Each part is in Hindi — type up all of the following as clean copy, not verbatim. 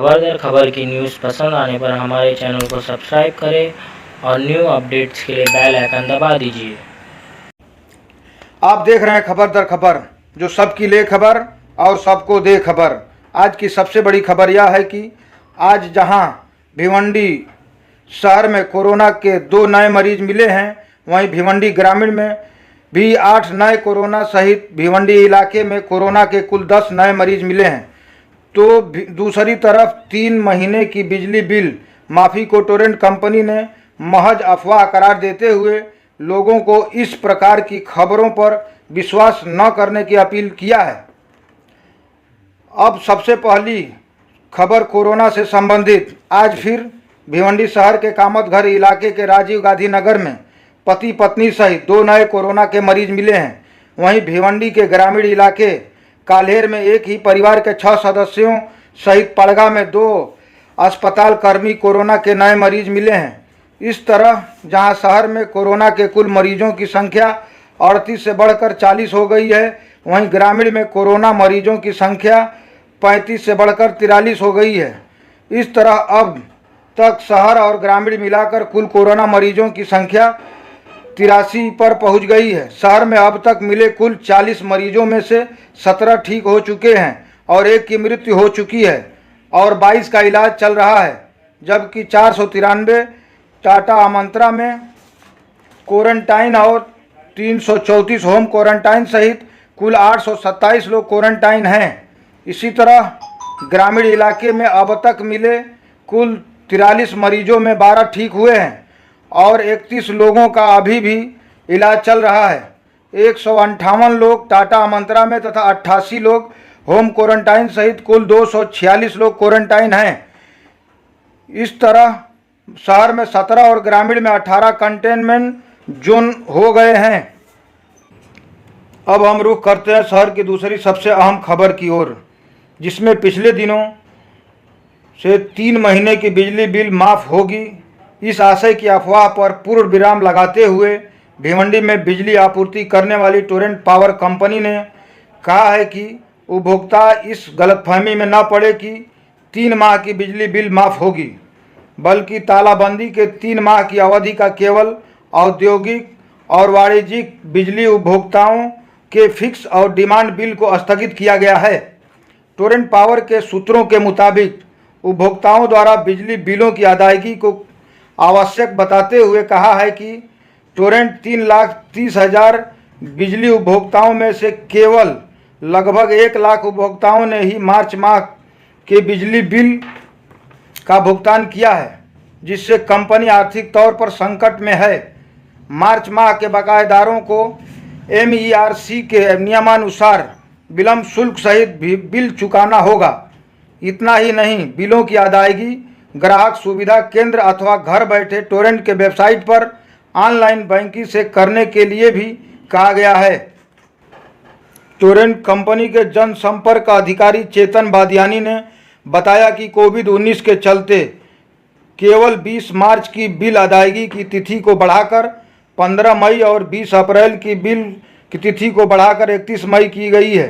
खबर दर खबर की न्यूज़ पसंद आने पर हमारे चैनल को सब्सक्राइब करें और न्यू अपडेट्स के लिए बेल आइकन दबा दीजिए। आप देख रहे हैं खबर दर खबर, जो सबकी ले खबर और सबको दे खबर। आज की सबसे बड़ी खबर यह है कि आज जहां भिवंडी शहर में कोरोना के 2 नए मरीज मिले हैं, वहीं भिवंडी ग्रामीण में भी 8 नए कोरोना सहित भिवंडी इलाके में कोरोना के कुल 10 नए मरीज मिले हैं। तो दूसरी तरफ 3 महीने की बिजली बिल माफ़ी को टोरेंट कंपनी ने महज अफवाह करार देते हुए लोगों को इस प्रकार की खबरों पर विश्वास न करने की अपील किया है। अब सबसे पहली खबर कोरोना से संबंधित। आज फिर भिवंडी शहर के कामतघर इलाके के राजीव गांधी नगर में पति पत्नी सहित 2 नए कोरोना के मरीज मिले हैं। वहीं भिवंडी के ग्रामीण इलाके काल्हेर में एक ही परिवार के 6 सदस्यों सहित पड़गा में 2 अस्पताल कर्मी कोरोना के नए मरीज मिले हैं। इस तरह जहां शहर में कोरोना के कुल मरीजों की संख्या 38 से बढ़कर 40 हो गई है, वहीं ग्रामीण में कोरोना मरीजों की संख्या 35 से बढ़कर 43 हो गई है। इस तरह अब तक शहर और ग्रामीण मिलाकर कुल कोरोना मरीजों की संख्या 83 पर पहुंच गई है। शहर में अब तक मिले कुल 40 मरीजों में से 17 ठीक हो चुके हैं और 1 की मृत्यु हो चुकी है और 22 का इलाज चल रहा है, जबकि 493 टाटा आमंत्रा में क्वारंटाइन और 334 होम क्वारंटाइन सहित कुल 827 लोग क्वारंटाइन हैं। इसी तरह ग्रामीण इलाके में अब तक मिले कुल 43 मरीजों में 12 ठीक हुए हैं और 31 लोगों का अभी भी इलाज चल रहा है। 158 लोग टाटा आमंत्रा में तथा 88 लोग होम क्वारंटाइन सहित कुल 246 लोग क्वारंटाइन हैं। इस तरह शहर में 17 और ग्रामीण में 18 कंटेनमेंट जोन हो गए हैं। अब हम रुख करते हैं शहर की दूसरी सबसे अहम खबर की ओर, जिसमें पिछले दिनों से 3 महीने की बिजली बिल माफ़ होगी, इस आशय की अफवाह पर पूर्ण विराम लगाते हुए भिवंडी में बिजली आपूर्ति करने वाली टोरेंट पावर कंपनी ने कहा है कि उपभोक्ता इस गलतफहमी में न पड़े कि 3 माह की बिजली बिल माफ़ होगी, बल्कि तालाबंदी के 3 माह की अवधि का केवल औद्योगिक और वाणिज्यिक बिजली उपभोक्ताओं के फिक्स और डिमांड बिल को स्थगित किया गया है। टोरेंट पावर के सूत्रों के मुताबिक उपभोक्ताओं द्वारा बिजली बिलों की अदायगी को आवश्यक बताते हुए कहा है कि टोरेंट 3,30,000 बिजली उपभोक्ताओं में से केवल लगभग 1 लाख उपभोक्ताओं ने ही मार्च माह के बिजली बिल का भुगतान किया है, जिससे कंपनी आर्थिक तौर पर संकट में है। मार्च माह के बकायेदारों को MERC के नियमानुसार विलंब शुल्क सहित भी बिल चुकाना होगा। इतना ही नहीं, बिलों की अदायगी ग्राहक सुविधा केंद्र अथवा घर बैठे टोरेंट के वेबसाइट पर ऑनलाइन बैंकिंग से करने के लिए भी कहा गया है। टोरेंट कंपनी के जनसंपर्क अधिकारी चेतन बादियानी ने बताया कि कोविड-19 के चलते केवल 20 मार्च की बिल अदायगी की तिथि को बढ़ाकर 15 मई और 20 अप्रैल की बिल की तिथि को बढ़ाकर 31 मई की गई है।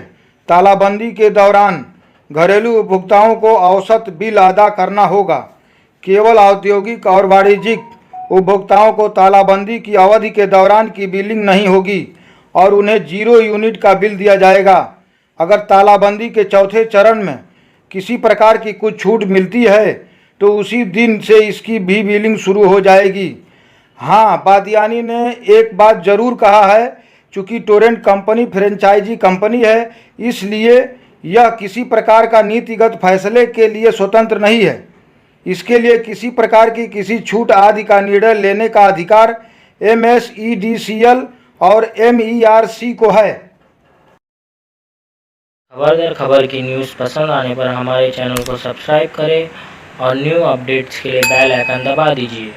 तालाबंदी के दौरान घरेलू उपभोक्ताओं को औसत बिल अदा करना होगा। केवल औद्योगिक और वाणिज्यिक उपभोक्ताओं को तालाबंदी की अवधि के दौरान की बिलिंग नहीं होगी और उन्हें 0 यूनिट का बिल दिया जाएगा। अगर तालाबंदी के चौथे चरण में किसी प्रकार की कुछ छूट मिलती है तो उसी दिन से इसकी भी बिलिंग शुरू हो जाएगी। हाँ, बादियानी ने एक बात जरूर कहा है, चूँकि टोरेंट कंपनी फ्रेंचाइजी कंपनी है, इसलिए यह किसी प्रकार का नीतिगत फैसले के लिए स्वतंत्र नहीं है। इसके लिए किसी प्रकार की किसी छूट आदि का निर्णय लेने का अधिकार MSEDCL और MERC को है। खबर दर खबर की न्यूज़ पसंद आने पर हमारे चैनल को सब्सक्राइब करें और न्यू अपडेट्स के लिए बेल आइकन दबा दीजिए।